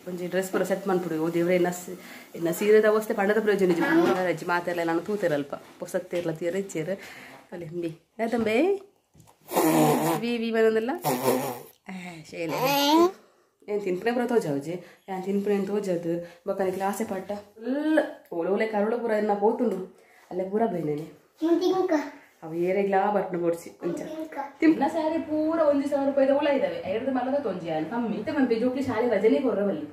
ಒಂಜಿ ಡ್ರೆಸ್ ಪೂರ ಸೆಟ್ ಮನ್ಪುಡು ಓ ದೇವ್ರೆ ಇನ್ನ ಸೀರೆದ ಅವಸ್ಥೆ ಪಂಡದ ಪ್ರಯೋಜನ ಪೂರ ರಜ್ಜಿ ಮಾತೆಲ್ಲ ನಾನು ತೂತಿರಲ್ಪ ಪೊಸತ್ತೇರ್ಲ ತೀರ ಇಚ್ಚೇರು ಅಲ್ಲಿ ಹಿಂಡಿ ಯಾತಂಬೆ ವಿ ಬಂದಲ್ಲ ಶೇಲೆ ಏನು ತಿನ್ಪನೆ ಬರೋ ತೋಜಾವುಜಿ ಏನು ತಿನ್ಪನೆ ತೋಜದು ಬಕ್ಕ ಕ್ಲಾಸೆ ಪಟ್ಟ ಫುಲ್ ಓಲೆ ಕರುಳ ಪೂರ ಎನ್ನ ಪೋತುಂಡು ಅಲ್ಲೇ ಪೂರ ಬೈನೇನೆ ಅವು ಏರೆಗ್ಲಾ ಬರ್ಪಣ ಬೋಡ್ಸಿ ಅಂಚ ತಿಂಪ್ನ ಸ್ಯಾರಿ ಪೂರ 1,000 ರೂಪಾಯಿದ ಉಳ ಇದ್ದಾವೆ ಐದು ಮಲ್ಲದ ತೊಂಜಿ ಏನು ಕಮ್ಮಿ ಇತ್ತೆ ಮನ್ಪೆ ಜೋಕ್ಲಿ ಶಾಲೆ ರಜನೆ ಕೊರ್ರವಲ್ಲಿ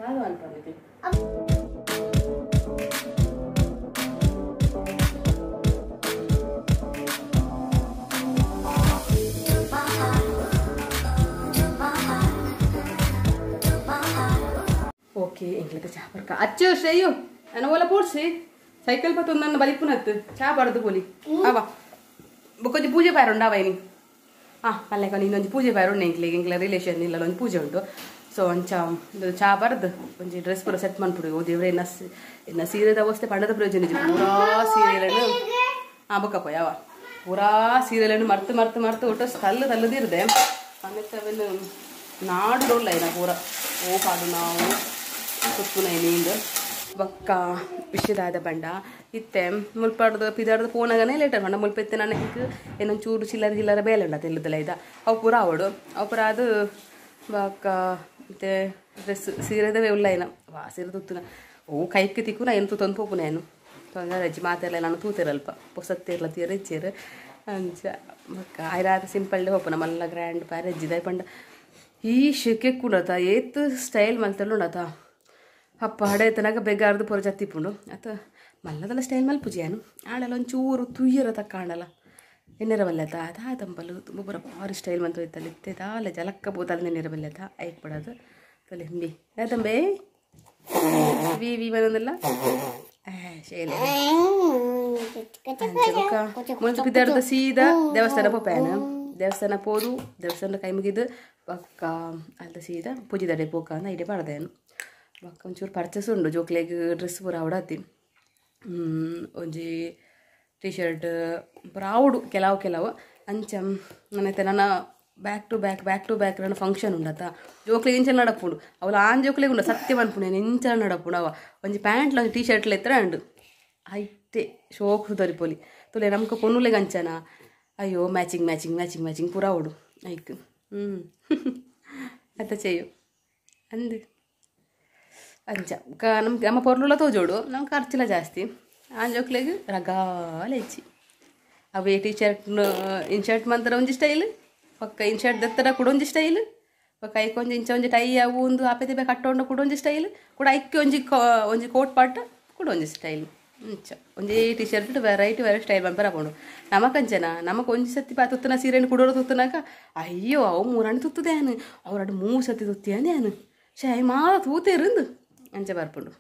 ಯಾವುದು ಅನ್ಕೊಂಡಿದ್ದೆ ಓಕೆ ಎಂಗ್ಲದ ಚಾ ಬರ್ಕ ಅಚ್ಚು ಶ್ರೇಯು ನನ್ನ ಓಲ ಪೋಡ್ಸಿ ಸೈಕಲ್ ಪತ್ತು ನನ್ನ ಬಲಿಪುನತ್ತು ಚಾ ಬಡದು ಬೋಲಿ ಅವ ಬೊಕ್ಕೊಂದು ಪೂಜೆ ಬಾರ ಉಂಡಾವ ನೀ ಅಲ್ಲೇಕ ನೀನೊಂದು ಪೂಜೆ ಬಾರ ಉಂಡು ಎಂಕ್ಲ ರಿಲೇಷನ್ ಇಲ್ಲ ಒಂದು ಪೂಜೆ ಉಂಟು ಸೊ ಒಂಚ ಚಾ ಬರದು ಒಂಜಿ ಡ್ರೆಸ್ ಪೂರ ಸೆಟ್ ಮನ್ಪುಡು ಓ ದೇವ್ರೆ ಇನ್ನ ಸೀರೆದ ಅವಸ್ಥೆ ಪಂಡದ ಪ್ರಯೋಜನ ಪೂರಾ ಸೀರೆಗಳನ್ನು ಬೊಕ್ಕಪ್ಪ ಯಾವ ಪೂರಾ ಸೀರೆಗಳನ್ನು ಮರ್ತು ಒಟ್ಟು ತಲ್ಲದಿರದೆ ಆಮೇಲೆ ಅವೆಲ್ಲ ನಾಡು ರೋಲ್ಲ ಏನ ಪೂರ ಓ ಪಾಡು ನಾವು ಸುತ್ತುನ ಏನಿಂದು ಬಕ್ಕ ವಿಷಯದಾದ ಬಂಡ ಇತ್ತೆ ಮುಲ್ಪಾಡ್ದು ಪಿದಾಡ್ದು ಫೋನಾಗನೇ ಲೇಟರ್ ಬಂಡ ಮುಲ್ಪೆತ್ತೆ ನಾನು ಹಿಂಗೆ ಏನೊಂದು ಚೂರು ಚಿಲ್ಲರ ಬೇಲೆ ಉಂಡ ತೆಲ್ಲದಲ್ಲ ಇದ್ದ ಅವು ಪೂರ ಅವಡು ಅವು ಪೂರ ಅದು ಬಕ್ಕ ಮತ್ತೆ ಡ್ರೆಸ್ ಸೀರೆದವೇ ಉಲ್ಲ ಏನ ಸೀರೆ ತುತ್ತುನ ಓ ಕೈಕ್ಕೆ ತಿಕ್ಕುನ ಏನು ತಂದು ಪೋಪುನ ಏನು ತೊಂದರೆ ರಜ್ಜಿ ಮಾತೆಲ್ಲ ನಾನು ತೂತಿರಲ್ಪ ಪೊಸತ್ತೇರ್ಲ ತೀರ ಇಚ್ಚೇರು ಅಂಚ ಬಕ್ಕ ಐರಾದ ಸಿಂಪಲ್ ಹೋಪನ ಮಲ್ಲ ಗ್ರ್ಯಾಂಡ್ ಪ್ಯಾರೆಜ್ಜಿದ ಪಂಡ ಈ ಶೆಕೆ ಕೂಡತ ಏತ್ ಸ್ಟೈಲ್ ಮಲ್ತಲ್ಲ ಉಂಡತ ಅಪ್ಪ ಹಡೆ ತನಕ ಬೆಗಾರ್ದು ಪೂರ ಜತ್ತಿಪ್ಪುಂಡು ಅತ್ತ ಮಲ್ಲದಲ್ಲ ಸ್ಟೈಲ್ ಮಲ್ಪುಜಿಯಾನು ಆಡಲ್ಲ ಒಂಚೂರು ತುಯ್ಯರ ತಕ್ಕಾಂಡಲ್ಲ ಎನ್ನೆರವಲ್ಲತ ಅದಾ ತಂಪಲು ತುಂಬ ಪೂರ ಭಾರಿ ಸ್ಟೈಲ್ ಮಂತು ಇತ್ತಲ್ಲಿ ಇತ್ತೇತಾ ಅಲ್ಲ ಜಲಕ್ಕ ಬೋತಲ್ಲ ನೆನ್ನೆರವಲ್ಲತ ಐಕ್ ಪಡೋದು ತಲೆ ಹಿಂಡಿ ಯಾತಂಬೆ ವಿ ಬಂದಲ್ಲ ಶೇಲೆ ಮುಂಚೆ ಪಿದ್ದಾಡ್ದ ಸೀದಾ ದೇವಸ್ಥಾನ ಪೋಪ್ಯಾನ ದೇವಸ್ಥಾನ ಪೋದು ದೇವಸ್ಥಾನ ಕೈ ಮುಗಿದು ಬಕ್ಕ ಅಲ್ಲ ಸೀದಾ ಪೂಜೆ ದಡೆ ಪೋಕ ಅಂತ ಐಡಿಯಾ ಪಡ್ದೇನು ಬಕ್ಕ ಒಂಚೂರು ಪರ್ಚೇಸ್ ಉಂಡು ಜೋಕ್ಲೆಗ್ ಡ್ರೆಸ್ ಪೂರ ಅವಡಾತಿ ಒಂಜಿ ಟೀ ಶರ್ಟ್ ಪೂರ ಆವಡು ಕೆಲವು ಅಂಚ ನನ್ನೈತೆ ನನ್ನ ಬ್ಯಾಕ್ ಟು ಬ್ಯಾಕ್ ನನ್ನ ಫಂಕ್ಷನ್ ಉಂಡತ್ತ ಜೋಕ್ಲೆಗ್ ಇಂಚಲ್ ನಡಪುಂಡು ಅವಳು ಆನ್ ಜೋಕ್ಲೆಗ್ ಉಂಡು ಸತ್ಯ ಮನ್ಪುಂಡು ಏನು ಇಂಚಲ್ ನಡಪುಂಡು ಅವ ಒಂಜಿ ಪ್ಯಾಂಟ್ಲ ಒಂದು ಟೀ ಶರ್ಟ್ಲ ಎತ್ತರ ಉಂಡು ಐತೆ ಶೋಕು ತರಿಪೋಲಿ ತುಲೆ ನಮ್ಗೆ ಪೊನ್ನುಲೆಗ್ ಅಂಚನ ಅಯ್ಯೋ ಮ್ಯಾಚಿಂಗ್ ಪೂರ ಅವಡು ಐಕ್ ಅತ್ತ ಚೆಯ್ಯು ಅಂದು ಅಂಚ ನಮ್ಮ ಪೊರ್ಲುಲ ತೋಜೋಡು ನಮ್ಗೆ ಖರ್ಚಿಲ್ಲ ಜಾಸ್ತಿ ಆನ್ ಜೋಕ್ಲೆಗ್ ರಗಾಲ ಹೆಚ್ಚಿ ಅವೇ ಟೀ ಶರ್ಟ್ ಇನ್ಶರ್ಟ್ ಮಂತರ ಒಂಜಿ ಸ್ಟೈಲ್ ಪಕ್ಕ ಇನ್ಶರ್ಟ್ ದತ್ತರ ಕೂಡ ಒಂಜಿ ಸ್ಟೈಲ್ ಪಕ್ಕ ಐಕ್ ಒಂಜಿ ಇಂಚ ಒಂಜಿ ಟೈ ಅವು ಒಂದು ಆಪೆ ಬೇ ಕಟ್ಟೊಂಡು ಕೂಡ ಒಂಜಿ ಸ್ಟೈಲ್ ಕೂಡ ಐಕ್ಕೆ ಒಂಜಿ ಕೋಟ್ ಪಾಟ್ ಕೂಡ ಒಂಜಿ ಸ್ಟೈಲ್ ಇಂಚ ಒಂಜಿ T shirt variety style bumper ಹಾಕೊಂಡು ನಮಕಂಚನ ನಮಗೆ ಒಂಜಿ ಸತಿ ತುತ್ತನ ಸೀರೆಯನ್ನು ಕುಡೋರು ತುತ್ತನಾಕ ಅಯ್ಯೋ ಅವು 3 ಹಣ್ಣು ತುತ್ತದೇನು ಅವ್ರಡು 3 ಸತಿ ತುತ್ತಿಯಾನೇನು ಶಾಯ್ ಮಾದ ತೂತೇರಂದು ಅಂಚೆ ಬರ್ಪುಂಡು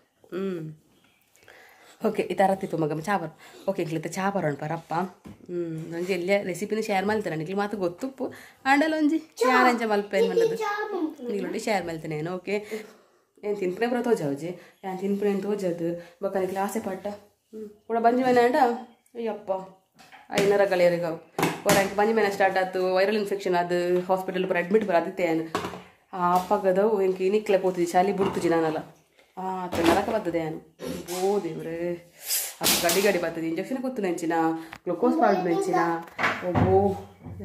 ಓಕೆ ಈ ಥರ ತಿತ್ತು ಮಗ ಚಾ ಬರ್ ಓಕೆ ಇಂಕ್ಲಿತ್ತ ಚಾ ಬರೋಣ ಪರಪ್ಪ ಒಂಜಿ ಎಲ್ಲ ರೆಸಿಪಿನ ಶೇರ್ ಮಾಡ್ತೇನೆ ನನಗೆ ಮಾತು ಗೊತ್ತುಪ್ಪು ಆಂಡಲ್ಲ ಒಂಜಿ ಶೇರ್ ಅಂಚೆ ಮಲ್ಪ ಏನು ಮಾಡೋದು ನಿಗ್ಲೊಂಡಿ ಶೇರ್ ಮಾಡ್ತೇನೆ ಏನು ಓಕೆ ಏನು ತಿನ್ಪನೆ ಬರೋ ತೋಜಾವುಜಿ ಏನು ತಿನ್ಪನೆ ತೋಜದು ಬಕ್ಕ ಕ್ಲಾಸೆ ಪಟ್ಟ ಕೂಡ ಬಂಜಿ ಮನೆ ಅಂಡ ಅಯ್ಯಪ್ಪ ಐನರ ಗಳಿಯರಿಗಾವು ಅವ್ರ ಬಂಜಿ ಮನೆ ಸ್ಟಾರ್ಟ್ ಆಯ್ತು ವೈರಲ್ ಇನ್ಫೆಕ್ಷನ್ ಅದು ಹಾಸ್ಪಿಟಲ್ ಪೂರ ಅಡ್ಮಿಟ್ ಬರದಿತ್ತೆ ಏನು ಅಪ್ಪಗದವು ಎಂಕಿ ನಿಕ್ಲೆ ಪೋತಿದ್ದಿ ಶಾಲಿ ಬಿಡ್ತುಜಿ ನಾನಲ್ಲ ಅತ್ತ ನರಕ ಬರ್ತದೆ ಏನು ಓ ದೇವ್ರೆ ಅದು ಗಡಿ ಬರ್ತದೆ ಇಂಜೆಕ್ಷನ್ ಕೂತು ನೆಂಚಿನ ಗ್ಲುಕೋಸ್ ಪಾಲ್ದು ನೆಂಚಿನ ಓ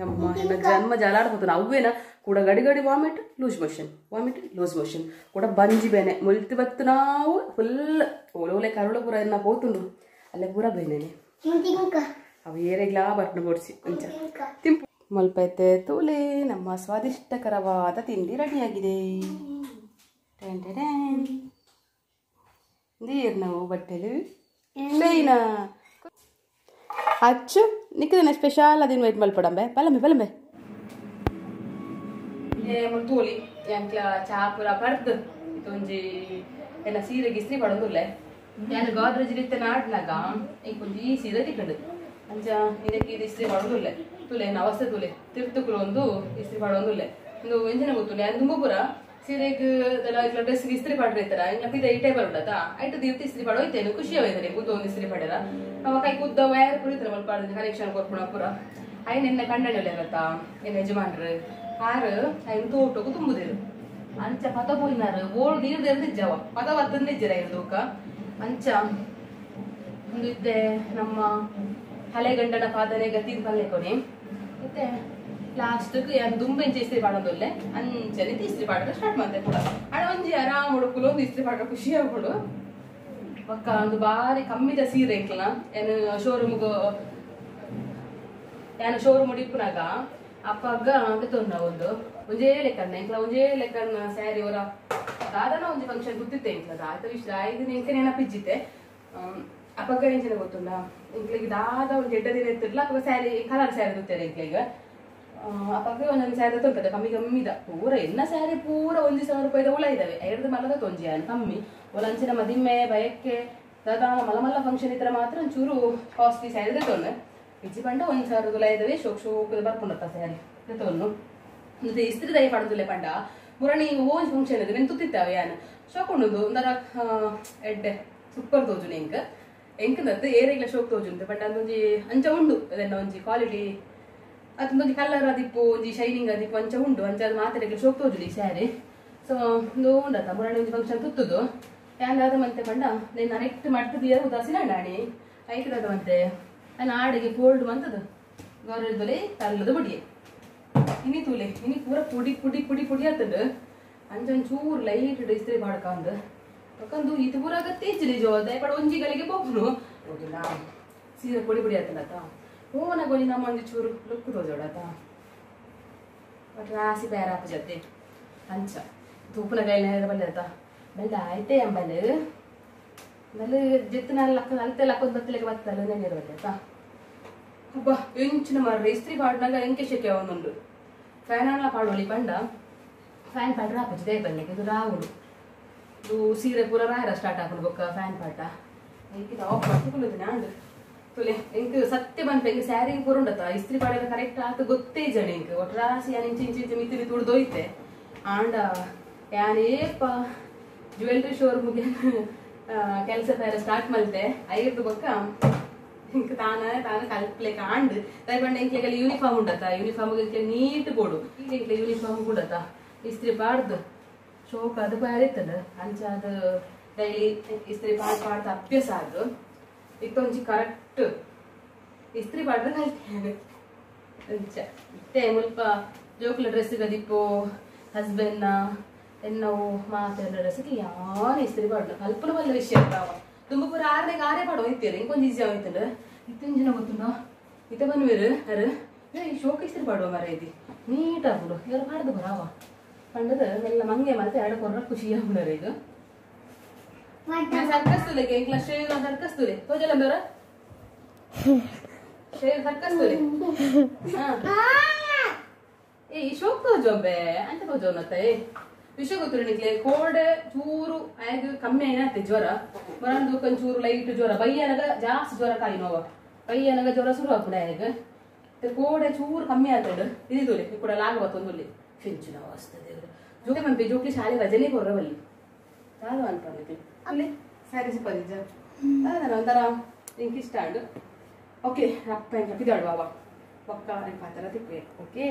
ಅಮ್ಮ ಇನ್ನು ಜನ್ಮ ಜಲಾಡ್ಬೋದು ಅವೇನ ಕೂಡ ಗಡಿ ವಾಮಿಟ್ ಲೂಸ್ ಮೋಷನ್ ಕೂಡ ಬಂಜಿ ಬೇನೆ ಮುಲ್ತಿ ಬತ್ತು ನಾವು ಫುಲ್ ಓಲೆ ಕರುಳ ಪೂರ ಎನ್ನ ಹೋತುಂಡು ಅಲ್ಲೇ ಪೂರ ಬೇನೇನೆ ಅವು ಏರೆಗ್ಲಾ ಬರ್ಪಣ ಬೋಡ್ಸಿ ಅಂಚ ತಿಂಪು ಮಲ್ಪೈತೆ ತೂಲೆ ನಮ್ಮ ಸ್ವಾದಿಷ್ಟಕರವಾದ ತಿಂಡಿ ರೆಡಿಯಾಗಿದೆ ನೀರು ನಾವು ಬಟ್ಟೆಲು ಬೇಯ್ನಾ ಅಚ್ಚು ನಿಕ್ಕದೇನೆ ಸ್ಪೆಷಲ್ ಅದನ್ನು ವೆಯ್ಟ್ ಮಲ್ಪಡಂಬೆ ಬಲಂಬೆ ತೋಲಿ ಎಂಕ್ಲ ಚಾ ಪೂರ ಪಡ್ದು ಒಂಜಿ ಎಲ್ಲ ಸೀರೆ ಗಿಸ್ರಿ ಪಡೋದಿಲ್ಲ ನಾನು ಗೋದ್ರೇಜ್ ಇತ್ತೆ ನಾಡ್ನಾಗ ಈಗ ಒಂಜಿ ಸೀರೆ ತಿಕ್ಕಡು ಅಂಚ ಇದಕ್ಕೆ ಇದು ಇಸ್ತ್ರಿ ಮಾಡೋದಿಲ್ಲ ತುಲೆ ಅವಸ್ಥೆ ತುಲೆ ತಿರ್ತುಕರು ಒಂದು ಇಸ್ತ್ರಿ ಮಾಡೋದಿಲ್ಲ ಒಂದು ಎಂಜಿನ ಗೊತ್ತುಲೆ ಅದು ತುಂಬ ಪೂರ ಸೀರೆಗೆ ಡ್ರೆಸ್ಗೆ ಇಸ್ತ್ರಿ ಪಡ್ರೈತಾರ ಇಲ್ಲ ಪಿದ ಈ ಟೈಬಲ್ ಉಂಡತ ಐಟು ದೀರ್ತಿ ಇಸ್ತ್ರಿ ಪಡೋಯ್ತೇನೆ ಖುಷಿ ಹೋಯ್ತಾರೆ ಕೂತು ಒಂದು ಇಸ್ತ್ರಿ ಪಡ್ಯಾರ ಅವ ಕೈ ಕೂದ ವಯರ್ ಕುಡಿತಾರೆ ಮಲ್ಪ ಕನೆಕ್ಷನ್ ಕೊರ್ಪುಣ ಪೂರ ಐನ್ ಎನ್ನ ಕಂಡಣ್ಣಲ್ಲ ಇರತ್ತಾ ಏನು ಯಜಮಾನ್ರು ಆರು ಐನ್ ತೋಟಕ್ಕೂ ತುಂಬುದಿರು ಅಂಚ ಪದ ಪೋಯಿನಾರು ಓಳು ನೀರು ಎರ್ದಿಜ್ಜವ ಪದ ಬತ್ತಂದಿಜ್ಜರ ಇರ್ದೂಕ ಅಂಚ ಒಂದು ಇದ್ದೆ ನಮ್ಮ ಹಳೆ ಗಂಡನ ಪಾದನೆ ಗತಿ ಪಲ್ಲೆ ಕೊನೆ ಮತ್ತೆ ಲಾಸ್ಟ್ ದುಂಬೆಂಚ ಇಸ್ತ್ರಿ ಪಾಡೋದೊಲ್ಲೆ ಅಂಚನೆ ಇಸ್ತ್ರಿ ಪಾಡೋದು ಸ್ಟಾರ್ಟ್ ಮಾಡ್ದೆ ಕೂಡ ಅಡ ಒಂಜಿ ಆರಾಮ್ ಹುಡುಕಲು ಒಂದು ಇಸ್ತ್ರಿ ಪಾಡೋ ಖುಷಿ ಆಗ್ಬಿಡು ಒಕ್ಕ ಒಂದು ಬಾರಿ ಕಮ್ಮಿದ ಸೀರೆ ಎಂಕ್ಲ ಏನು ಶೋರೂಮ್ ಉಡಿಪುನಾಗ ಅಪ್ಪಗ ತೊಂದ ಒಂದು ಒಂಜೇ ಲೆಕ್ಕನ್ನ ಎಂಕ್ಲ ಒಂಜೇ ಲೆಕ್ಕನ್ನ ಸ್ಯಾರಿ ಅವರ ದಾದನ ಒಂಜಿ ಫಂಕ್ಷನ್ ಗೊತ್ತಿತ್ತೆ ಎಂಕ್ಲದ ಆಯ್ತು ಇಷ್ಟ ಐದು ಎಂಕ ನೆನಪಿಜ್ಜಿತ್ತೆ ಅಪ್ಪಗ ಎಂಚಿನ ಗೊತ್ತುಂಡ ಎಂಕ್ಲಿಗೆ ದಾದ ಒಂದು ಎಡ್ಡ ದಿನ ಇರ್ತಿರ್ಲ ಅಪ್ಪ ಸ್ಯಾರಿ ಕಲರ್ ಸ್ಯಾರಿ ಗೊತ್ತೇನೆ ಎಂಕ್ಲಿಗೆ ಅಪ್ಪಗ ಒಂದೊಂದು ಸ್ಯಾರಿ ತೊಂತದೆ ಕಮ್ಮಿ ಕಮ್ಮಿದ ಪೂರ ಎನ್ನ ಸ್ಯಾರಿ ಪೂರ 1,000 ರೂಪಾಯಿದ ಉಳ ಇದಾವೆ ಎರಡು ಮಲದ ತೊಂಜಿ ಅನ್ ಕಮ್ಮಿ ಒಲಂಚಿನ ಮದಿಮ್ಮೆ ಬಯಕ್ಕೆ ದಾದಾನ ಮಲಮಲ್ಲ ಫಂಕ್ಷನ್ ಇದ್ರೆ ಮಾತ್ರ ಒಂಚೂರು ಕಾಸ್ಟ್ಲಿ ಸ್ಯಾರಿ ತೊಂದು ಇಜ್ಜಿ ಪಂಡ 1,000 ಉಲ ಇದಾವೆ ಶೋಕ್ ಬರ್ಕೊಂಡತ್ತ ಸ್ಯಾರಿ ತೊನ್ನು ಮತ್ತೆ ಇಸ್ತ್ರಿ ದಯ ಪಡದುಲೆ ಪಂಡ ಮುರಣಿ ಓನ್ ಫಂಕ್ಷನ್ ಇದೆ ಮೆನ್ ತುತ್ತಿತ್ತಾವೆ ಯಾನು ಶೋಕೊಂಡುದು ಒಂದರ ಎಡ್ಡೆ ಸೂಪರ್ ತೋಜುನೆ ಎಂಕದತ್ತು ಏರೆಗ್ಲ ಶೋಕ್ ತೋಜುಂಟು ಬಟ್ ಅದೊಂಜಿ ಅಂಚ ಉಂಡು ಅದೆಲ್ಲ ಒಂಜಿ ಕ್ವಾಲಿಟಿ ಅದೊಂದು ಕಲರ್ ಅದಿಪ್ಪು ಒಂಜಿ ಶೈನಿಂಗ್ ಅದಿಪ್ಪು ಅಂಚ ಉಂಡು ಅಂಚ ಅದು ಮಾತಾಡಕ್ಕೆ ಶೋಕ್ ತೋಜುಲಿ ಸ್ಯಾರಿ ಸೊ ಒಂದು ಉಂಡತ್ತ ಮುರಣಿ ಒಂಜಿ ಫಂಕ್ಷನ್ ತುತ್ತುದು ಹ್ಯಾಂಗಾದ ಮತ್ತೆ ಪಂಡ నేను ಕರೆಕ್ಟ್ ಮಾಡ್ತಿದ್ದೀಯ ಉದಾಸೀನ ನಾಣಿ ಐಕದ ಮತ್ತೆ ನಾನು ಆಡಿಗೆ ಫೋಲ್ಡ್ ಬಂತದು ಗೌರವದಲ್ಲಿ ತಲ್ಲದು ಬುಡಿಯೆ ಇನಿ ತೂಲೆ ಇನಿ ಪೂರ ಪುಡಿ ಪುಡಿ ಪುಡಿ ಪುಡಿ ಆಗ್ತದೆ ಅಂಚೂರು ಲೈಟ್ ಇಸ್ತ್ರಿ ಮಾಡ್ಕೊಂಡು ಯಾಕಂದು ಇದು ಪೂರ ತೀರ್ಚಿಲಿ ಜೋ ದಯಪಡ ಒಂಜಿಗಳಿಗೆ ಬೋಗ್ನು ಹೋಗಿಲ್ಲ ಸೀರೆ ಪುಡಿ ಪುಡಿ ಆಗ್ತದತ್ತ ಓನ ಗೋಲಿ ನಮ್ಮ ಒಂದು ಚೂರು ಲುಕ್ ತೋಜೋಡತ್ತ ಬಟ್ ರಾಸಿ ಬೇರಾಪ ಜೊತೆ ಅಂಚ ತೂಪನ ಗೈಲ ಬಲ್ಲತ್ತ ಬೆಲ್ಲ ಆಯ್ತೆ ಎಂಬಲ್ಲಿ ಬಲ್ಲಿ ಜಿತ್ತನ ಲಕ್ಕ ಅಲ್ತೆ ಲಕ್ಕೊಂದು ಬತ್ತಲಿಗೆ ಬತ್ತಲ್ಲ ನೆನೆಯಿರಬಲ್ಲತ್ತ ಅಬ್ಬ ಎಂಚಿನ ಮಾರ್ರೆ ಇಸ್ತ್ರಿ ಪಾಡ್ನಾಗ ಎಂಕೆ ಶೆಕೆ ಒಂದೊಂದು ಫ್ಯಾನ್ ಅಣ್ಣ ಪಾಡೋಳಿ ಪಂಡ ಫ್ಯಾನ್ ಪಾಡ್ರ ಹಾಪಚ್ಚಿ ದೇ ಬಲ್ಲಿಗೆ ಇದು ರಾಹುಡು ಇದು ಸೀರೆ ಪೂರ ರಾಯರ ಸ್ಟಾರ್ಟ್ ಹಾಕೊಂಡು ಬೊಕ್ಕ ಫ್ಯಾನ್ ಪಾಟ ಎಂಕಿದ ಆಫ್ ಮಾಡ್ಕೊಳ್ಳೋದು ನಾಂಡು ತುಲೆ ಎಂಕ್ ಸತ್ಯ ಬಂತ ಎಂಕ್ ಸ್ಯಾರಿ ಪೂರ ಉಂಡತ್ತ ಇಸ್ತ್ರಿ ಪಾಡೆಲ್ಲ ಕರೆಕ್ಟ್ ಆತ ಗೊತ್ತೇ ಜನ ಎಂಕ್ ಒಟ್ಟು ರಾಸಿ ಯಾನ್ ಇಂಚಿ ಮಿತಿ ಮಿತಿ ಉಡ್ದೋಯ್ತೆ ಆಂಡ ಯಾನೇಪ ಜ್ಯುವೆಲ್ರಿ ಶೋರೂಮ್ಗೆ ಕೆಲಸ ಬೇರೆ ಸ್ಟಾರ್ಟ್ ಮಲ್ತೆ ಐದು ಬೊಕ್ಕ ಇಂಕ ತಾನ ಕಲ್ಪ್ಲೆಕ್ ಆಂಡ್ ದಯಪಂಡ ಎಂಕ್ಲೆಗೆಲ್ಲ ಯೂನಿಫಾರ್ಮ್ ಉಂಡತ್ತ ಯೂನಿಫಾರ್ಮ್ಗೆ ನೀಟ್ ಬೋಡು ಈಗ ಎಂಕ್ಲೆ ಯೂನಿಫಾರ್ಮ್ ಕೂಡತ್ತ ಇಸ್ತ್ರಿ ಪಾಡ್ದು ಶೋಕ ಅದು ಬಾರಿತ್ತದ ಅಂಚ ಅದು ಡೈಲಿ ಇಸ್ತ್ರಿ ಪಾಡ್ದ ಅಭ್ಯಾಸ ಅದು ಇತ್ತೊಂಚಿ ಕರೆಕ್ಟ್ ಇಸ್ತ್ರಿ ಪಾಡ್ದ ಕಲ್ತೇನೆ ಅಂಚ ಇತ್ತೆ ಮುಲ್ಪ ಜೋಕ್ಲ ಡ್ರೆಸ್ಸಿಗೆ ದಿಪ್ಪು ಹಸ್ಬೆಂಡ್ನ ಎನ್ನವು ಮಾತೆಲ್ಲ ಡ್ರೆಸ್ಸಿಗೆ ಯಾರು ಇಸ್ತ್ರಿ ಪಾಡ್ದು ಕಲ್ಪನ ಬಲ್ಲ ವಿಷಯ ಇರ್ತಾವ ತುಂಬ ಪೂರ ಆರೇ ಪಾಡುವ ಇತ್ತೀರಿ ಇಂಕೊಂದು ಈಸಿ ಆಯ್ತಲ್ಲ ಇತ್ತಂಜಿನ ಗೊತ್ತುಂಡ ಇತ್ತ ಬಂದ್ವಿರು ಅರು ಈ ಶೋಕ ಇಸ್ತ್ರಿ ಪಾಡುವ ಮರ ಐತಿ ನೀಟ್ ಆಗ್ಬಿಡು ಇವರು ಪಾಡ್ದು ಬರಾವ ಪಂಡದ ಎಲ್ಲ ಮಂಗೆ ಮತ್ತೆ ಎರಡು ಕೊರ್ರ ಖುಷಿ ಆಗ್ಬಿಡೋರು ಇದು ಸರ್ಕಸ್ತುಲೆ ಎಂಕ್ಲ ಶೇವ್ ಸರ್ಕಸ್ತುಲೆ ತೋಜಲ್ಲ ಬೇರ ಶೇವ್ ಸರ್ಕಸ್ತುಲೆ ಈ ಶೋಕ್ ತೋಜೊಂಬೆ ಅಂತ ತೋಜೋನತ್ತೆ ವಿಷಯ ಗೊತ್ತಿರ ನಿಕ್ಲೆ ಕೋಲ್ಡ್ ಚೂರು ಆಗ ಕಮ್ಮಿ ಏನತ್ತೆ ಜ್ವರ ಬರಂದು ಒಂಚೂರು ಲೈಟ್ ಜ್ವರ ಬೈಯನಗ ಜಾಸ್ತಿ ಜ್ವರ ಕಾಯಿ ನೋವ ಬೈಯನಗ ಜ್ವರ ಶುರು ಆಗ್ಬಿಡ ಈಗ ಕೋಡೆ ಚೂರು ಕಮ್ಮಿ ಆಗ್ತದೆ ಇದಿದುಲೆ ಕೂಡ ಲಾಗ ಬತ್ತೊಂದುಲ್ಲಿ ಫಿಂಚಿನ ವಸ್ತದೆ ಜೋಕೆ ಮಂಪಿ ಜೋಕ್ಲಿ ಶಾಲೆ ರಜನೆ ಕೊರ್ರವಲ್ಲಿ ಯಾರು ಅನ್ಕೊಂಡಿದ್ದೆ ಅಲ್ಲಿ ಸ್ಯಾರಿ ಸಿಪ್ಪದಿಜ್ಜ ಅದನ್ನ ಒಂಥರ ನಿಂಗೆ ಇಷ್ಟ ಅಂಡು ಓಕೆ ರಪ್ಪ ಎಂಕ ಪಿದಾಡು ಬಾಬಾ ಒಕ್ಕ ಪಾತ್ರ ತಿಪ್ಪೆ ಓಕೆ